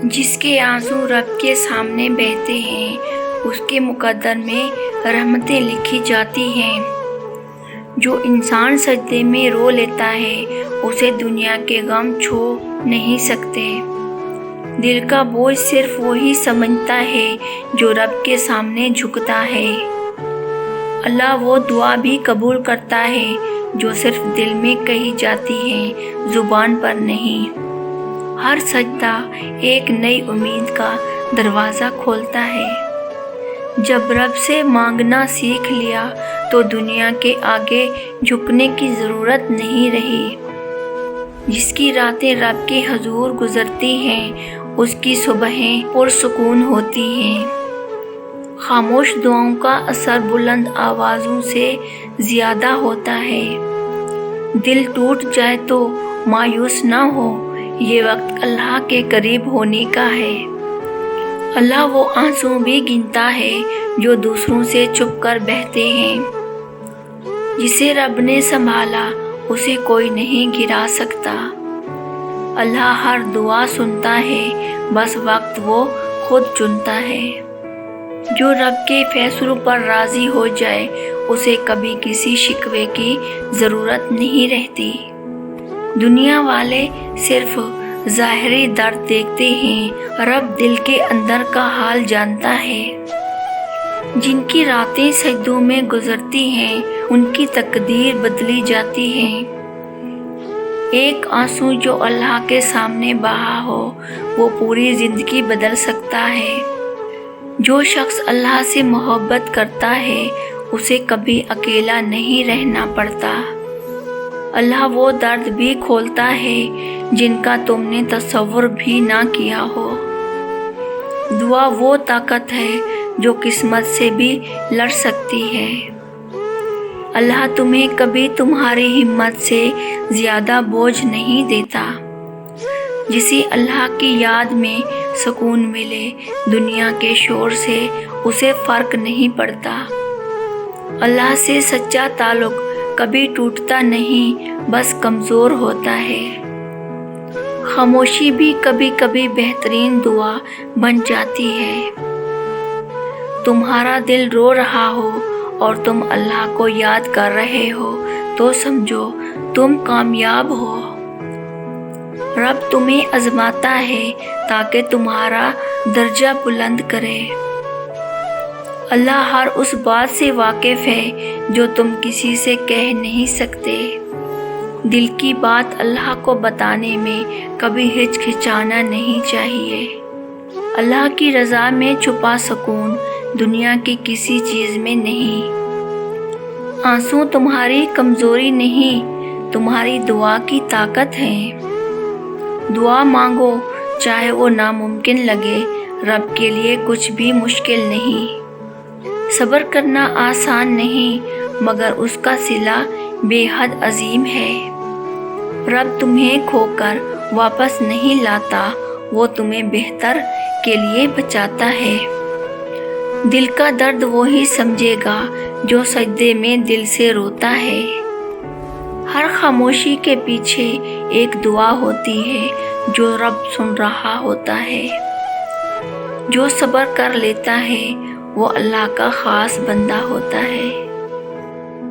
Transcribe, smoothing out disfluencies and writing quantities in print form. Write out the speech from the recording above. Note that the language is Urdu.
جس کے آنسو رب کے سامنے بہتے ہیں اس کے مقدر میں رحمتیں لکھی جاتی ہیں۔ جو انسان سجدے میں رو لیتا ہے اسے دنیا کے غم چھو نہیں سکتے۔ دل کا بوجھ صرف وہی سمجھتا ہے جو رب کے سامنے جھکتا ہے۔ اللہ وہ دعا بھی قبول کرتا ہے جو صرف دل میں کہی جاتی ہے، زبان پر نہیں۔ ہر سجدہ ایک نئی امید کا دروازہ کھولتا ہے۔ جب رب سے مانگنا سیکھ لیا تو دنیا کے آگے جھکنے کی ضرورت نہیں رہی۔ جس کی راتیں رب کے حضور گزرتی ہیں اس کی صبحیں پرسکون ہوتی ہیں۔ خاموش دعاؤں کا اثر بلند آوازوں سے زیادہ ہوتا ہے۔ دل ٹوٹ جائے تو مایوس نہ ہو، یہ وقت اللہ کے قریب ہونے کا ہے۔ اللہ وہ آنسو بھی گنتا ہے جو دوسروں سے چھپ کر بہتے ہیں۔ جسے رب نے سنبھالا اسے کوئی نہیں گرا سکتا۔ اللہ ہر دعا سنتا ہے، بس وقت وہ خود چنتا ہے۔ جو رب کے فیصلوں پر راضی ہو جائے اسے کبھی کسی شکوے کی ضرورت نہیں رہتی۔ دنیا والے صرف ظاہری درد دیکھتے ہیں، رب دل کے اندر کا حال جانتا ہے۔ جن کی راتیں سجدوں میں گزرتی ہیں ان کی تقدیر بدلی جاتی ہے۔ ایک آنسو جو اللہ کے سامنے بہا ہو وہ پوری زندگی بدل سکتا ہے۔ جو شخص اللہ سے محبت کرتا ہے اسے کبھی اکیلا نہیں رہنا پڑتا۔ اللہ وہ درد بھی کھولتا ہے جن کا تم نے تصور بھی نہ کیا ہو۔ دعا وہ طاقت ہے جو قسمت سے بھی لڑ سکتی ہے۔ اللہ تمہیں کبھی تمہاری ہمت سے زیادہ بوجھ نہیں دیتا۔ جسے اللہ کی یاد میں سکون ملے دنیا کے شور سے اسے فرق نہیں پڑتا۔ اللہ سے سچا تعلق کبھی ٹوٹتا نہیں، بس کمزور ہوتا ہے۔ خاموشی بھی کبھی کبھی بہترین دعا بن جاتی ہے۔ تمہارا دل رو رہا ہو اور تم اللہ کو یاد کر رہے ہو تو سمجھو تم کامیاب ہو۔ رب تمہیں آزماتا ہے تاکہ تمہارا درجہ بلند کرے۔ اللہ ہر اس بات سے واقف ہے جو تم کسی سے کہہ نہیں سکتے۔ دل کی بات اللہ کو بتانے میں کبھی ہچکچانا نہیں چاہیے۔ اللہ کی رضا میں چھپا سکون دنیا کی کسی چیز میں نہیں۔ آنسو تمہاری کمزوری نہیں، تمہاری دعا کی طاقت ہے۔ دعا مانگو چاہے وہ ناممکن لگے، رب کے لیے کچھ بھی مشکل نہیں۔ صبر کرنا آسان نہیں مگر اس کا صلہ بے حد عظیم ہے۔ رب تمہیں کھو کر واپس نہیں لاتا، وہ تمہیں بہتر کے لیے بچاتا ہے۔ دل کا درد وہی سمجھے گا جو سجدے میں دل سے روتا ہے۔ ہر خاموشی کے پیچھے ایک دعا ہوتی ہے جو رب سن رہا ہوتا ہے۔ جو صبر کر لیتا ہے وہ اللہ کا خاص بندہ ہوتا ہے۔